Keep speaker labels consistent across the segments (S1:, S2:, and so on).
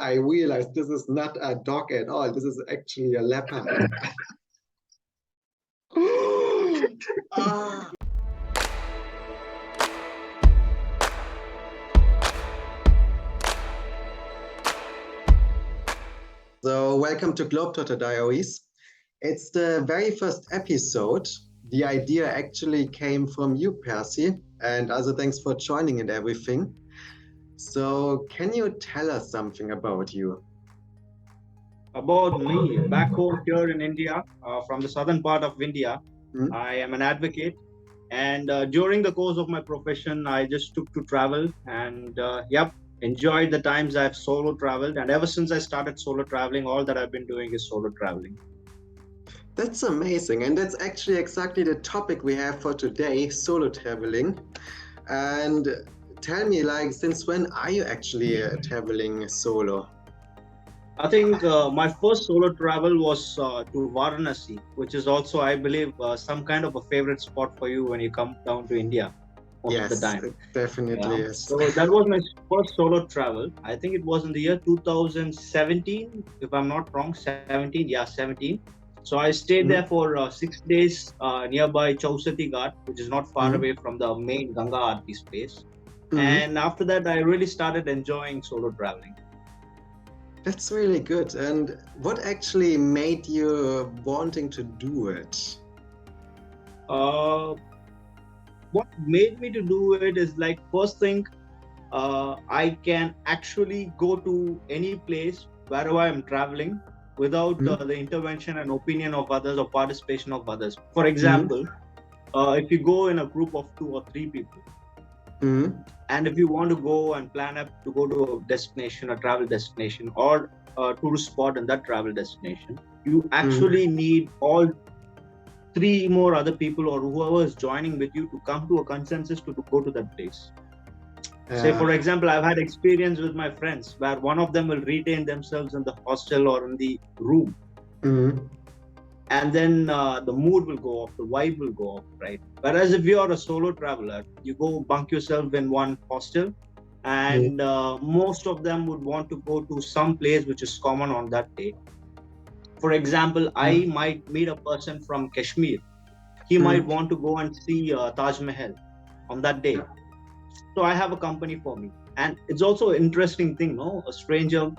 S1: I realized this is not a dog at all. This is actually a leopard. Ah. So, welcome to Globetrotter Diaries. It's the very first episode. The idea actually came from you, Percy, and also thanks for joining and everything. So, can you tell us something about you?
S2: About me, back home here in India, from the southern part of India,
S1: Hmm?
S2: I am an advocate. And during the course of my profession, I just took to travel and, enjoyed the times I've solo traveled. And ever since I started solo traveling, all that I've been doing is solo traveling.
S1: That's amazing, and that's actually exactly the topic we have for today, solo traveling. And tell me, like, since when are you actually traveling solo?
S2: I think my first solo travel was to Varanasi, which is also, I believe, some kind of a favorite spot for you when you come down to India most of the
S1: Yes,
S2: time.
S1: it definitely
S2: Yeah.
S1: is.
S2: So that was my first solo travel. I think it was in the year 2017, if I'm not wrong, 17. Yeah, 17. So I stayed there
S1: Mhm,
S2: for 6 days nearby Chausati Ghat, which is not far
S1: mhm,
S2: away from the main Ganga Aarti space.
S1: mhm.
S2: And after that, I really started enjoying solo traveling.
S1: That's really good. And what actually made you wanting to do it?
S2: Uh, what made me to do it is like first thing, I can actually go to any place wherever I'm traveling without
S1: Mhm,
S2: the intervention and opinion of others or participation of others. For
S1: mhm,
S2: example, if you go in a group of 2 or 3 people,
S1: mhm,
S2: and if you want to go and plan up to go to a destination, a travel destination, or a tourist spot in that travel destination, you
S1: mhm.
S2: actually need all three more other people or whoever is joining with you to come to a consensus to go to that place. Say,
S1: Yeah.
S2: for example, I've had experience with my friends where one of them will retain themselves in the hostel or in the room,
S1: Mhm,
S2: and then the mood will go off, the vibe will go off, right? Whereas if you are a solo traveler, you go bunk yourself in one hostel,
S1: mhm,
S2: and most of them would want to go to some place which is common on that day. For example, I
S1: mhm,
S2: might meet a person from Kashmir. He might
S1: mhm.
S2: want to go and see Taj Mahal on that day. So I have a company for me, and it's also an interesting thing, no? A stranger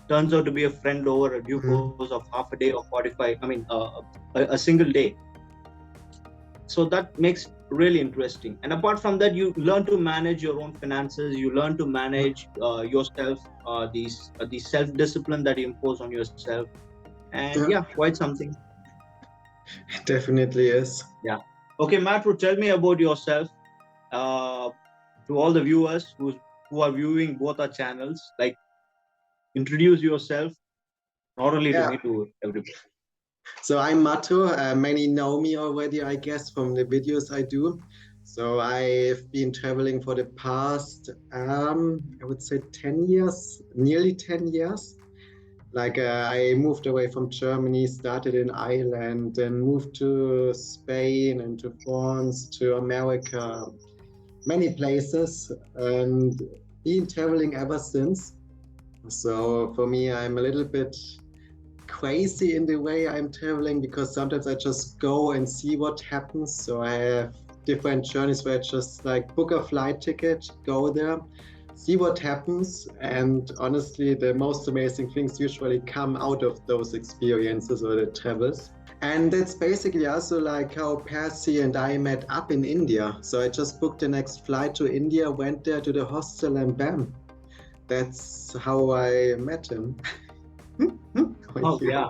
S2: turns out to be a friend over a due
S1: Mhm.
S2: course of half a day or 45. I mean, a single day. So that makes really interesting. And apart from that, you learn to manage your own finances. You learn to manage yourself, the self discipline that you impose on yourself, and
S1: Yeah,
S2: yeah, quite something.
S1: it definitely is.
S2: Yeah. Okay, Matthew, tell me about yourself. Uh, to all the viewers who are viewing both our channels, like introduce yourself, not only to
S1: Yeah.
S2: me, to everybody.
S1: So I'm Matu. Many know me already, I guess, from the videos I do. So I've been traveling for the past, I would say 10 years, nearly 10 years. Like I moved away from Germany, started in Ireland, then moved to Spain and to France, to America, many places, and been traveling ever since. So for me, I'm a little bit crazy in the way I'm traveling because sometimes I just go and see what happens. So I have different journeys where I just like book a flight ticket, go there, see what happens. And honestly, the most amazing things usually come out of those experiences or the travels. And that's basically also like how Percy and I met up in India. So I just booked the next flight to India, went there to the hostel, and bam, that's how I met him.
S2: Oh
S1: Thank you.
S2: yeah.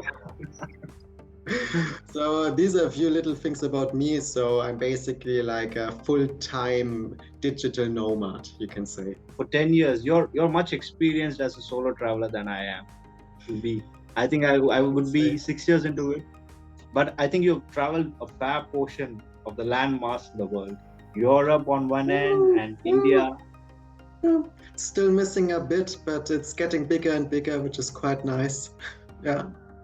S1: So these are a few little things about me. So I'm basically like a full-time digital nomad, you can say.
S2: For 10 years, you're much experienced as a solo traveler than I am to be. I think I
S1: I'd
S2: would be
S1: say.
S2: 6 years into it, but I think you've traveled a fair portion of the landmass in the world. Europe on one end
S1: Mm,
S2: and India.
S1: mm, mm. Still missing a bit, but it's getting bigger and bigger, which is quite nice. Yeah.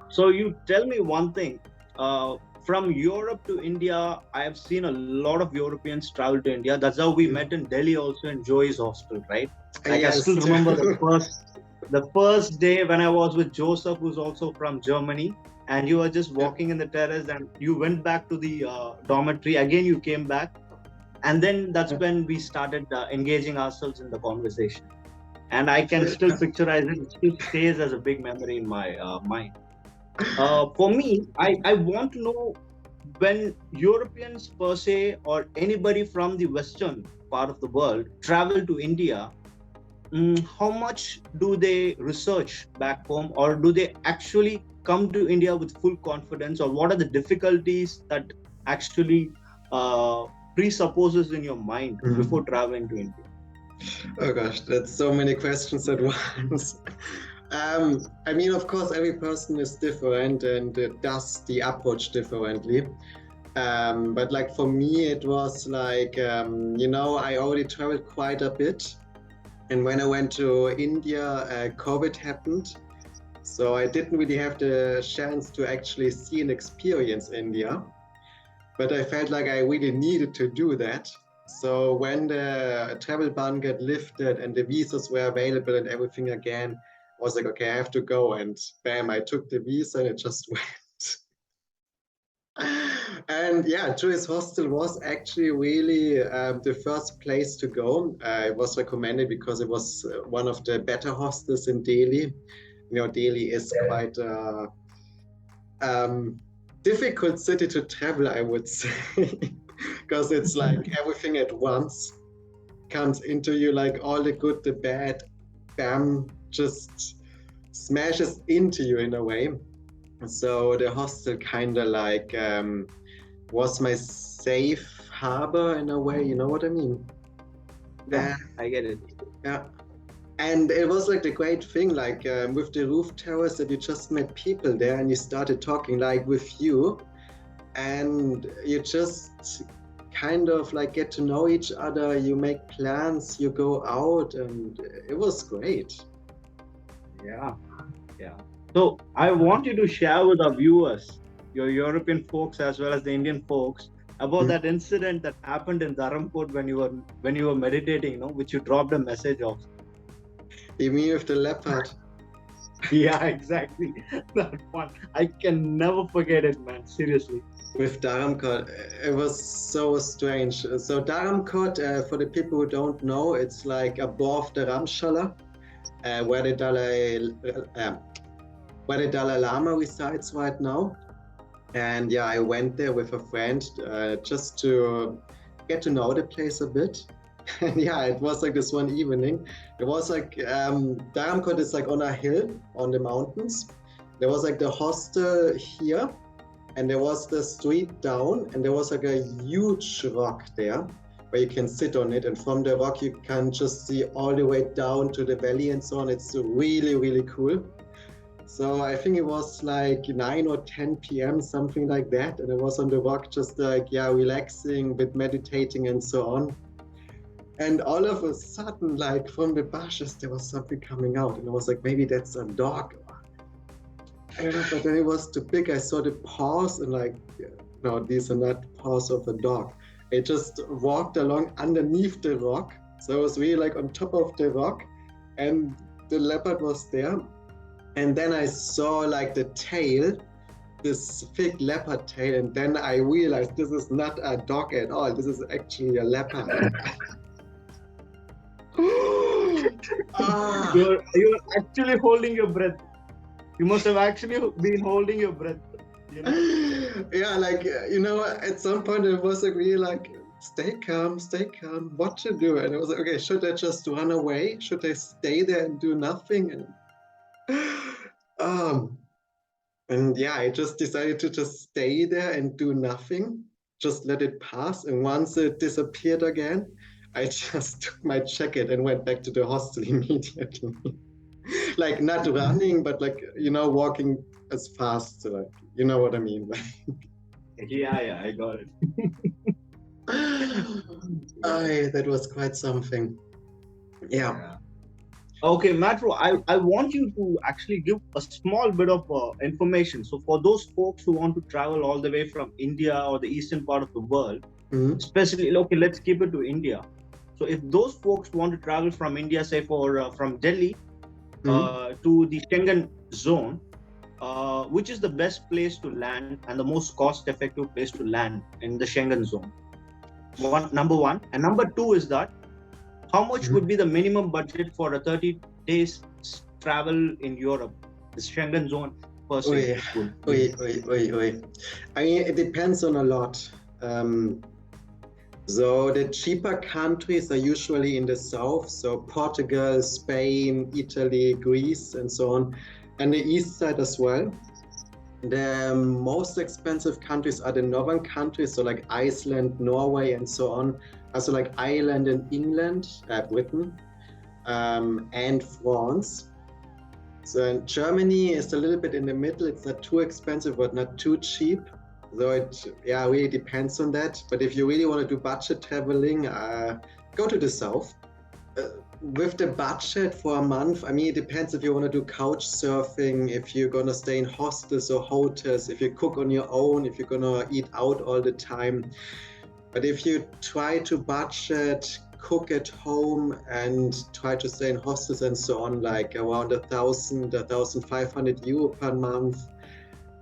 S2: So you tell me one thing. Uh, from Europe to India, I have seen a lot of Europeans travel to India. That's how we
S1: Mm.
S2: met in Delhi, also in Joey's hostel, right? Like I
S1: Yes.
S2: still remember the first. The first day when I was with Joseph, who's also from Germany, and you were just
S1: Yeah.
S2: walking in the terrace, and you went back to the dormitory. Again, you came back, and then that's
S1: Yeah.
S2: when we started engaging ourselves in the conversation. And I can still picturize it. It still stays as a big memory in my mind. For me, I want to know, when Europeans per se or anybody from the Western part of the world travel to India, how much do they research back home, or do they actually come to India with full confidence, or what are the difficulties that actually uh, presupposes in your mind before traveling to India?
S1: Oh gosh, that's so many questions at once. I mean, of course, every person is different and does the approach differently. But like for me, it was like, I already traveled quite a bit. And when I went to India, COVID happened. So I didn't really have the chance to actually see and experience India. But I felt like I really needed to do that. So when the travel ban got lifted and the visas were available and everything again, I was like, okay, I have to go. And bam, I took the visa and it just went. And yeah, Jewish Hostel was actually really the first place to go. It was recommended because it was one of the better hostels in Delhi. Delhi is quite um, difficult city to travel, I would say, because it's like everything at once comes into you, like all the good, the bad, bam, just smashes into you in a way. So the hostel kind of like was my safe harbor in a way, you know what I mean?
S2: Yeah, I get it.
S1: Yeah. And it was like the great thing, like with the roof terrace, that you just met people there and you started talking like with you, and you just kind of like get to know each other. You make plans, you go out, and it was great.
S2: Yeah, yeah. So I want you to share with our viewers, your European folks as well as the Indian folks, about that incident that happened in Dharamkot when you were meditating, which you dropped a message of.
S1: You mean with the leopard?
S2: Yeah, exactly. That one. I can never forget it, man. Seriously.
S1: With Dharamkot, it was so strange. So Dharamkot, for the people who don't know, it's like above the Ramshala, where the Dalai Lama resides right now. And yeah, I went there with a friend just to get to know the place a bit. And yeah, it was like this one evening. It was like Dharamkot is like on a hill on the mountains. There was like the hostel here, and there was the street down, and there was like a huge rock there where you can sit on it. And from the rock, you can just see all the way down to the valley and so on. It's really, really cool. So I think it was like 9 or 10 p.m., something like that. And I was on the rock just like, yeah, relaxing, bit meditating and so on. And all of a sudden, like from the bushes, there was something coming out. And I was like, maybe that's a dog. But then it was too big. I saw the paws and like, no, these are not paws of a dog. It just walked along underneath the rock. So I was really like on top of the rock, and the leopard was there. And then I saw like the tail, this thick leopard tail, and then I realized this is not a dog at all. This is actually a leopard.
S2: You're actually holding your breath. You must have actually been holding your breath.
S1: Yeah, like at some point it was like really like, stay calm, what to do? And I was like, okay, should I just run away? Should I stay there and do nothing? And yeah, I just decided to just stay there and do nothing, just let it pass. And once it disappeared again, I just took my jacket and went back to the hostel immediately. Like not running, but like, walking as fast, like, you know what I mean?
S2: Yeah, I got it.
S1: That was quite something. Yeah.
S2: Okay, Matro, I want you to actually give a small bit of information. So for those folks who want to travel all the way from India or the eastern part of the world, especially, okay, let's keep it to India. So if those folks want to travel from India, say from Delhi, to the Schengen zone, which is the best place to land and the most cost-effective place to land in the Schengen zone? Number one. And number two is that how much would be the minimum budget for a 30 days travel in Europe, the Schengen zone person?
S1: I mean, it depends on a lot. So the cheaper countries are usually in the south, so Portugal, Spain, Italy, Greece, and so on, and the east side as well. The most expensive countries are the northern countries, so like Iceland, Norway, and so on. Also like Ireland and England, Britain, and France. So Germany is a little bit in the middle. It's not too expensive, but not too cheap. So it really depends on that. But if you really want to do budget traveling, go to the south. With the budget for a month, I mean, it depends if you want to do couch surfing, if you're going to stay in hostels or hotels, if you cook on your own, if you're going to eat out all the time. But if you try to budget, cook at home, and try to stay in hostels and so on, like around 1,500 euro per month,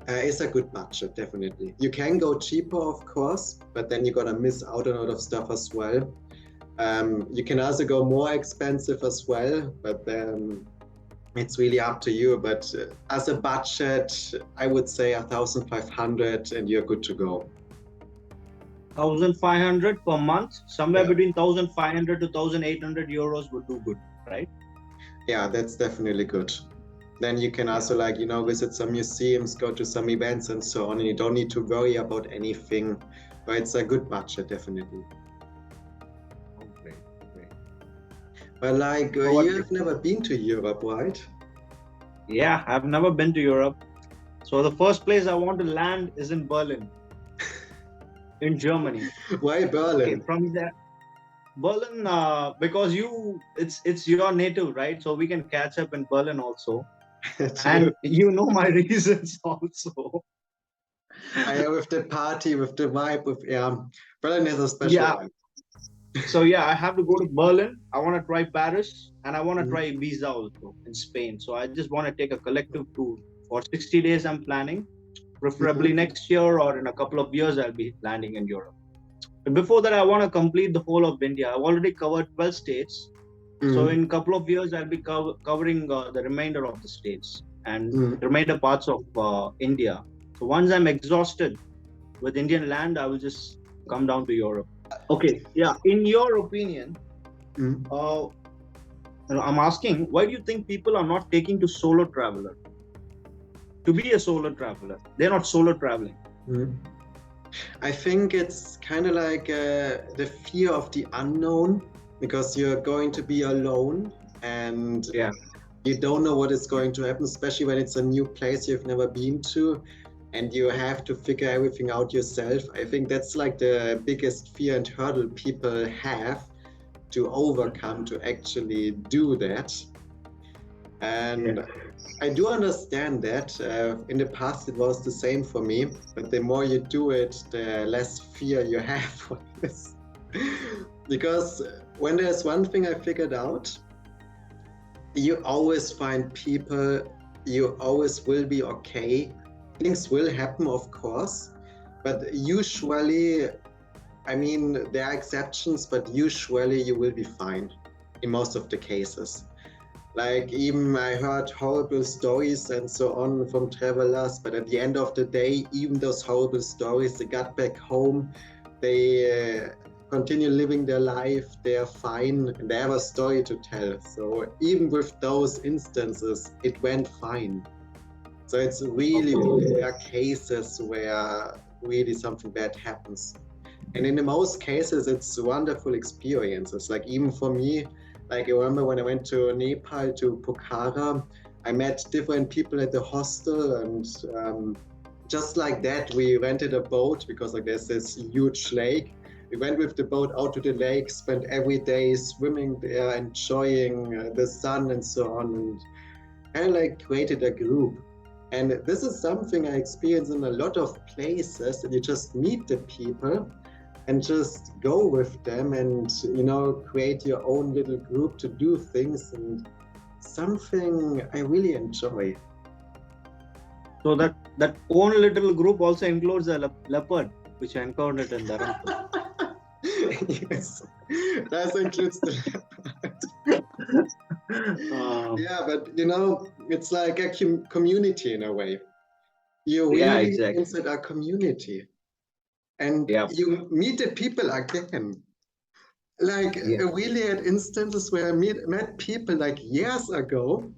S1: is a good budget, definitely. You can go cheaper, of course, but then you're gonna miss out on a lot of stuff as well. You can also go more expensive as well, but then it's really up to you. But as a budget, I would say 1,500 and you're good to go.
S2: 1,500 per month, somewhere between 1,500 to 1,800 euros would do good, right?
S1: Yeah, that's definitely good. Then you can also visit some museums, go to some events and so on, and you don't need to worry about anything, but it's a good budget, definitely.
S2: Oh, great.
S1: But you've never been to Europe, right?
S2: Yeah, I've never been to Europe. So the first place I want to land is in Berlin. In Germany.
S1: Why Berlin?
S2: Okay, from there, Berlin, because it's your native, right? So we can catch up in Berlin also. And you know my reasons also.
S1: With the party, with the vibe, Berlin is a special vibe.
S2: So I have to go to Berlin. I want to try Paris, and I want to try Ibiza also in Spain. So I just want to take a collective tour for 60 days. I'm planning. Preferably next year or in a couple of years, I'll be landing in Europe. But before that, I want to complete the whole of India. I've already covered 12 states. So in a couple of years, I'll be covering the remainder of the states and the remainder parts of India. So once I'm exhausted with Indian land, I will just come down to Europe. Okay, in your opinion, I'm asking, why do you think people are not taking to solo traveler? To be a solo traveler, they're not solo traveling.
S1: I think it's kind of like the fear of the unknown, because you're going to be alone and you don't know what is going to happen, especially when it's a new place you've never been to and you have to figure everything out yourself. I think that's like the biggest fear and hurdle people have to overcome to actually do that. And I do understand that. In the past, it was the same for me, but the more you do it, the less fear you have for this. Because when there's one thing I figured out, you always find people, you always will be okay. Things will happen, of course, but usually, I mean, there are exceptions, but usually you will be fine in most of the cases. Like even I heard horrible stories and so on from travelers, but at the end of the day, even those horrible stories, they got back home, they continue living their life, they are fine, and they have a story to tell. So even with those instances, it went fine. So it's really, really rare cases where really something bad happens. And in the most cases, it's wonderful experiences. Like even for me, like I remember when I went to Nepal, to Pokhara, I met different people at the hostel, and just like that, we rented a boat because like there's this huge lake. We went with the boat out to the lake, spent every day swimming there, enjoying the sun and so on, and kind of like created a group. And this is something I experience in a lot of places, and you just meet the people and just go with them and, create your own little group to do things. And something I really enjoy.
S2: So that own little group also includes a leopard, which I encountered in Dharam.
S1: Yes, that includes the yeah, but it's like a community in a way. You're
S2: Yeah,
S1: really
S2: exactly.
S1: inside a community, and
S2: Yeah.
S1: you meet the people again. Like
S2: Yeah.
S1: I really had instances where I met people like years ago,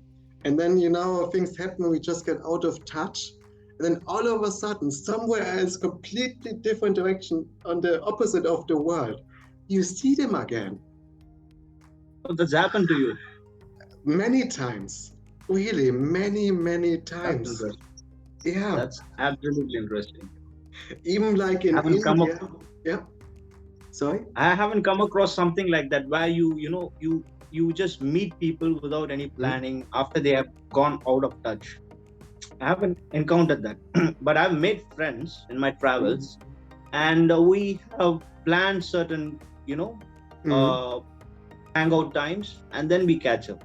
S1: and then things happen. We just get out of touch, and then all of a sudden, somewhere else, completely different direction on the opposite of the world, you see them again.
S2: So that's happened to you.
S1: Many times, really, many
S2: That's
S1: times.
S2: interesting.
S1: Yeah,
S2: That's absolutely interesting.
S1: even like in
S2: Haven't come up.
S1: India. Yeah, sorry.
S2: I haven't come across something like that where you just meet people without any planning after they have gone out of touch. I haven't encountered that, but I've made friends in my travels, and we have planned certain hangout times, and then we catch up.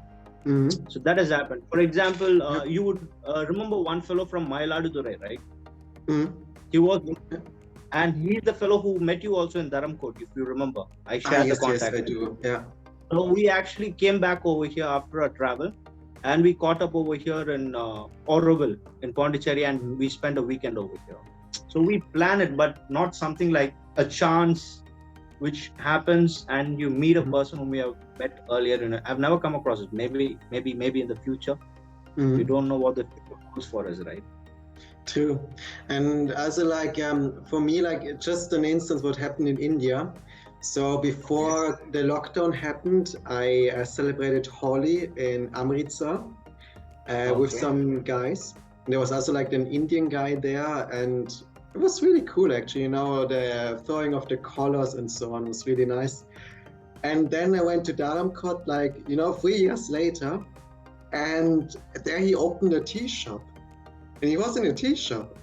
S2: So that has happened. For example, you would remember one fellow from Mayiladurai, right? He was, and he's the fellow who met you also in Dharamkot, if you remember. I shared the contact.
S1: Yes, I do. Yeah.
S2: So we actually came back over here after a travel, and we caught up over here in Auroville in Pondicherry, and we spent a weekend over here. So we plan it, but not something like a chance which happens and you meet a person whom you have met earlier. I've never come across it. Maybe in the future. We don't know what the future holds for us, right?
S1: True. And also for me, just an instance what happened in India. So before the lockdown happened, I celebrated Holi in Amritsar with some guys. There was also an Indian guy there, and it was really cool actually. The throwing of the colors and so on was really nice. And then I went to Dharamkot 3 years later, and there he opened a tea shop. And he was in a tea shop.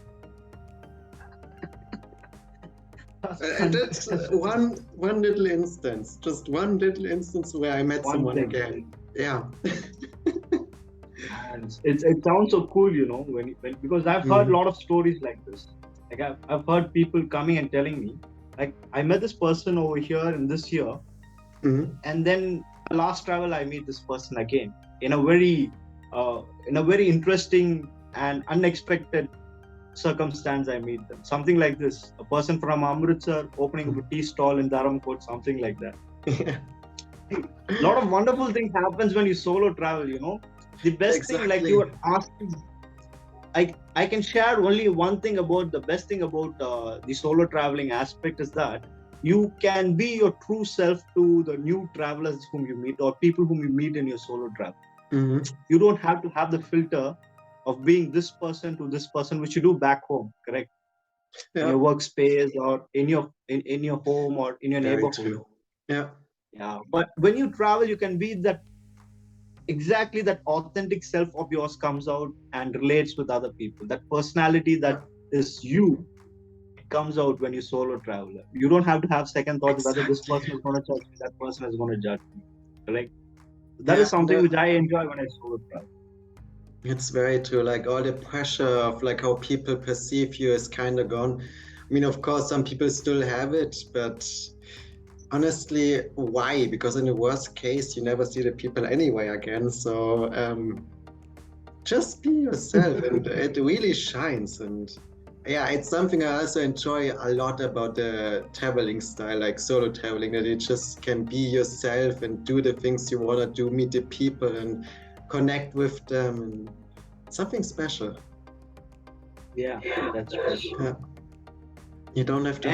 S1: And that's one little instance, just one little instance where I met someone again. Yeah.
S2: It sounds so cool, because I've heard a lot of stories like this. Like I've heard people coming and telling me, like, I met this person over here in this year, and then last travel I meet this person again in a very interesting and unexpected circumstance. I meet them, something like this: a person from Amritsar opening up a tea stall in Dharamkot, something like that. A lot of wonderful things happens when you solo travel. The best thing, like you were asking, I can share only one thing about the best thing about the solo traveling aspect is that you can be your true self to the new travelers whom you meet or people whom you meet in your solo travel. You don't have to have the filter of being this person to this person, which you do back home, correct? Yeah. In your workspace or in your home or in your neighborhood.
S1: Yeah.
S2: But when you travel, you can be that exactly that authentic self of yours comes out and relates with other people. That personality that is you comes out when you solo travel. You don't have to have second thoughts whether this person is going to judge me, that person is going to judge me, correct? That is something which I enjoy when I solo travel.
S1: It's very true. All the pressure of how people perceive you is kind of gone. I mean, of course, some people still have it, but honestly, why? Because in the worst case, you never see the people anyway again. So just be yourself, and it really shines. And yeah, it's something I also enjoy a lot about the traveling style, like solo traveling, that you just can be yourself and do the things you want to do, meet the people and connect with them, and something special.
S2: Yeah, that's right.
S1: Yeah. You don't have to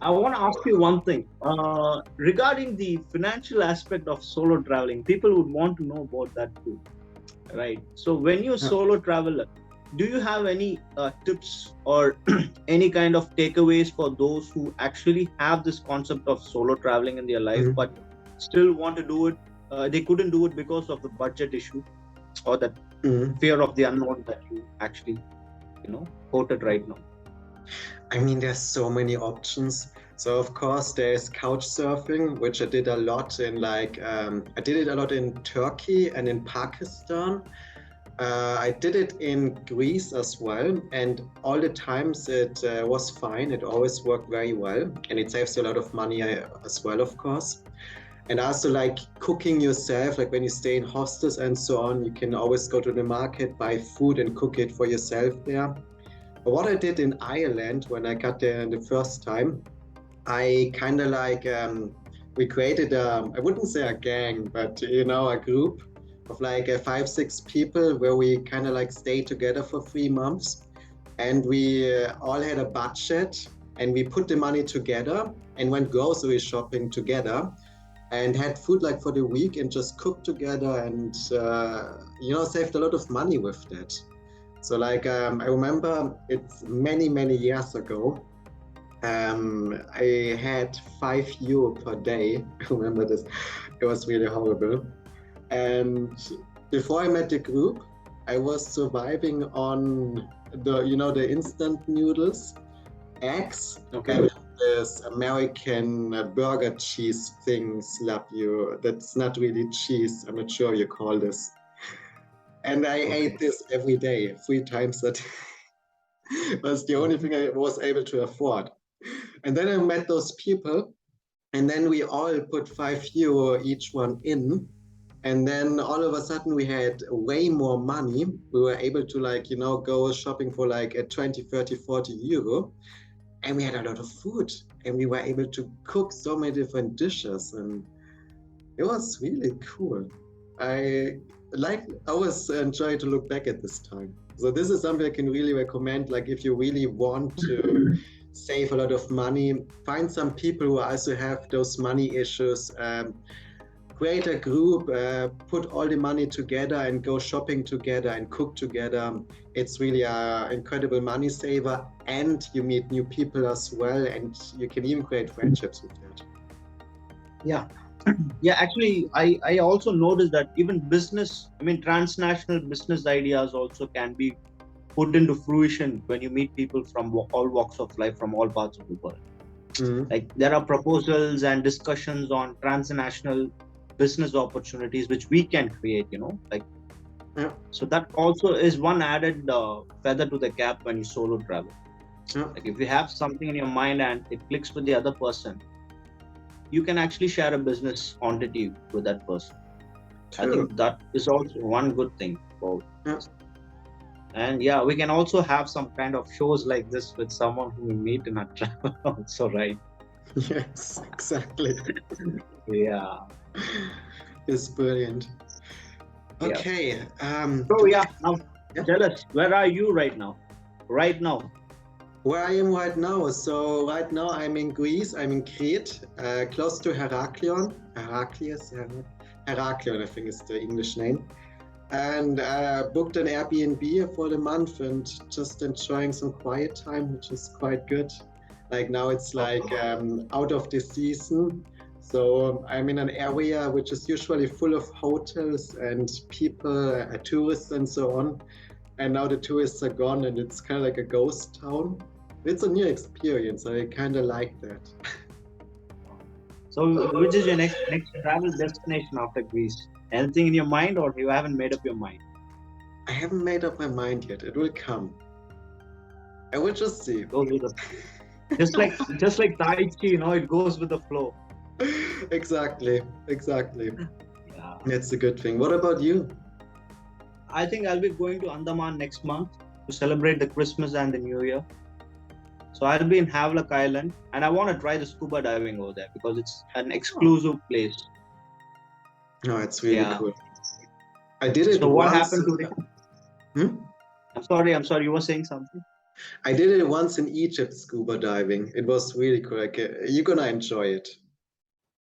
S2: I want to ask you one thing regarding the financial aspect of solo traveling. People would want to know about that too, right? So when you solo travel, do you have any tips or any kind of takeaways for those who actually have this concept of solo traveling in their life but still want to do it? They couldn't do it because of the budget issue or that fear of the unknown that you actually quoted right now.
S1: I mean, there's so many options. So of course there's couch surfing, which I did a lot in I did it a lot in Turkey and in Pakistan. I did it in Greece as well, and all the times it was fine. It always worked very well, and it saves you a lot of money as well, of course. And also like cooking yourself, like when you stay in hostels and so on, you can always go to the market, buy food and cook it for yourself there. But what I did in Ireland when I got there the first time, I kind of we created I wouldn't say a gang, but a group of like 5, 6 people where we kind of like stayed together for 3 months, and we all had a budget, and we put the money together and went grocery shopping together and had food like for the week and just cooked together, and saved a lot of money with that. So I remember it's many years ago. I had €5 per day. I remember this. It was really horrible. And before I met the group, I was surviving on the instant noodles, eggs,
S2: Okay.
S1: and this American burger cheese thing slap you. That's not really cheese. I'm not sure you call this. And I ate this every day, 3 times a day. That's the only thing I was able to afford. And then I met those people, and then we all put €5 each one in. And then all of a sudden we had way more money. We were able to go shopping for like at 20, 30, €40. And we had a lot of food. And we were able to cook so many different dishes. And it was really cool. I always enjoy to look back at this time. So this is something I can really recommend. Like if you really want to save a lot of money, find some people who also have those money issues, create a group, put all the money together and go shopping together and cook together. It's really an incredible money saver, and you meet new people as well, and you can even create friendships with that.
S2: Yeah. Yeah, actually, I also noticed that even transnational business ideas also can be put into fruition when you meet people from all walks of life, from all parts of the world.
S1: Mhm.
S2: Like there are proposals and discussions on transnational business opportunities which we can create,
S1: Yeah.
S2: So that also is one added feather to the cap when you solo travel.
S1: Yeah.
S2: Like if you have something in your mind and it clicks with the other person, you can actually share a business entity with that person. I
S1: True.
S2: think that is also one good thing about
S1: Yeah.
S2: And yeah, we can also have some kind of shows like this with someone who we meet in our travel also, right?
S1: Yes, exactly.
S2: Yeah.
S1: It's brilliant.
S2: Yeah.
S1: Okay.
S2: So yeah, now
S1: Yeah.
S2: tell us, where are you right now? Right now.
S1: Where I am right now. So right now I'm in Greece. I'm in Crete, close to Heraklion. Heraklion, I think is the English name. And booked an Airbnb for the month and just enjoying some quiet time, which is quite good. Like now it's out of the season. So I'm in an area which is usually full of hotels and people, tourists and so on. And now the tourists are gone and it's kind of like a ghost town. It's a new experience. I kind of like that.
S2: So which is your next travel destination after Greece? Anything in your mind, or you haven't made up your mind?
S1: I haven't made up my mind yet. It will come. I will just see.
S2: Goes with the just like Tai Chi, it goes with the flow.
S1: Exactly.
S2: Yeah.
S1: That's a good thing. What about you?
S2: I think I'll be going to Andaman next month to celebrate the Christmas and the New Year. So I'll be in Havelock Island, and I want to try the scuba diving over there because it's an exclusive place.
S1: No, it's really cool. I did it
S2: So
S1: once.
S2: what happened today? I'm sorry. You were saying something?
S1: I did it once in Egypt, scuba diving. It was really cool. You're gonna enjoy it.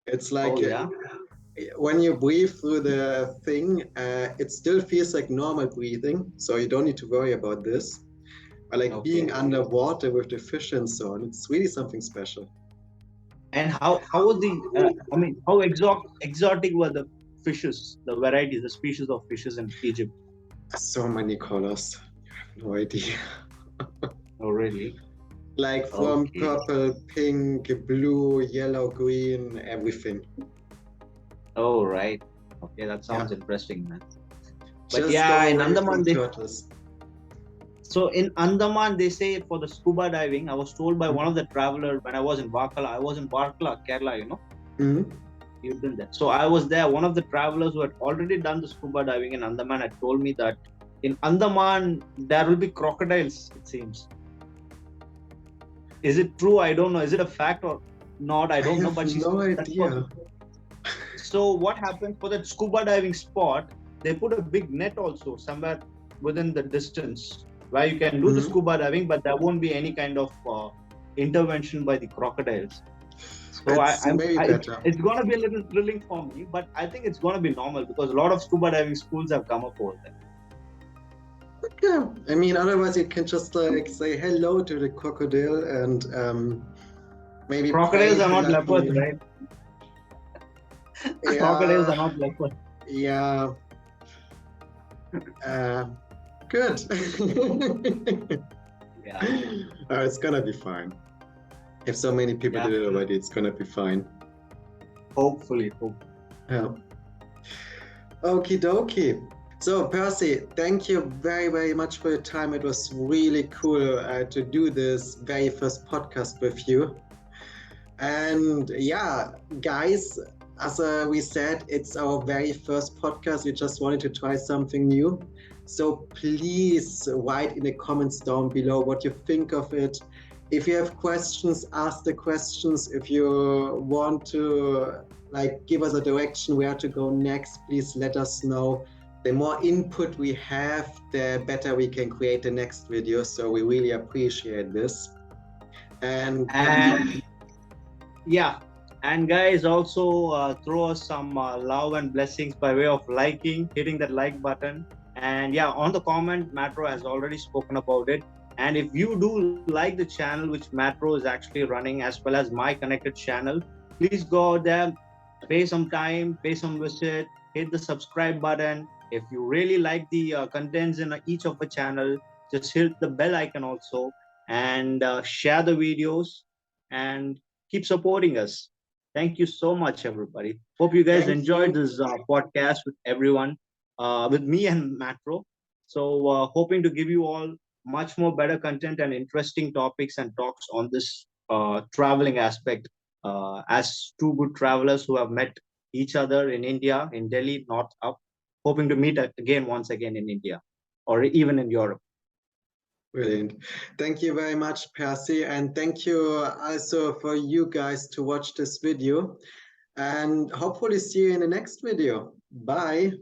S1: It's like when you breathe through the thing, it still feels like normal breathing, so you don't need to worry about this. But being underwater with the fish and so on, it's really something special.
S2: And how was how exotic were the fishes, the varieties, the species of fishes in Egypt?
S1: So many colors. You have no idea.
S2: Oh, really?
S1: like from
S2: Okay.
S1: purple, pink, blue, yellow, green, everything.
S2: Oh, right. Okay, that
S1: Yeah,
S2: sounds interesting, man. But
S1: just
S2: yeah,
S1: go
S2: in
S1: away
S2: Andaman,
S1: from turtles.
S2: so in Andaman, they say for the scuba diving, I was told by one of the travelers when I was in Varkala, I was in Varkala, Kerala,
S1: Mhm.
S2: you've been there. So I was there. One of the travelers who had already done the scuba diving in Andaman had told me that in Andaman, there will be crocodiles, it seems. Is it true? I don't know. Is it a fact or not? I
S1: I
S2: don't know.
S1: have
S2: But she said
S1: no
S2: that was.
S1: idea.
S2: So what happens for that scuba diving spot? They put a big net also somewhere within the distance where you can do the
S1: Mhm.
S2: scuba diving, but there won't be any kind of intervention by the crocodiles. So
S1: It's way better.
S2: it's gonna be a little thrilling for me, but I think it's gonna be normal because a lot of scuba diving schools have come up over there.
S1: Yeah, I mean, otherwise you can just like say hello to the crocodile and maybe pray
S2: Crocodiles are not leopards,
S1: politely.
S2: right? Crocodiles
S1: Yeah,
S2: are not leopards.
S1: yeah, uh, good.
S2: Yeah,
S1: It's gonna be fine. If so many people
S2: yeah.
S1: did it already, it's gonna be fine.
S2: Hopefully,
S1: Yeah. Okie dokie. So, Percy, thank you very, very much for your time. It was really cool to do this very first podcast with you. And yeah, guys, as we said, it's our very first podcast. We just wanted to try something new. So please write in the comments down below what you think of it. If you have questions, ask the questions. If you want to like give us a direction where to go next, please let us know. The more input we have, the better we can create the next video. So we really appreciate this. And
S2: and yeah, and guys, also throw us some love and blessings by way of liking, hitting that like button. And yeah, on the comment, Matro has already spoken about it. And if you do like the channel which Matro is actually running, as well as my connected channel, please go out there, pay some time, pay some visit, hit the subscribe button. If you really like the contents in each of the channel, just hit the bell icon also, and share the videos, and keep supporting us. Thank you so much, everybody. Hope you guys
S1: thank
S2: enjoyed
S1: you.
S2: this podcast with everyone, with me and Matro. So, hoping to give you all much more better content and interesting topics and talks on this traveling aspect, as two good travelers who have met each other in India, in Delhi, not up, hoping to meet again once again in India or even in Europe.
S1: Brilliant. Thank you very much, Percy. And thank you also for you guys to watch this video. And hopefully see you in the next video. Bye.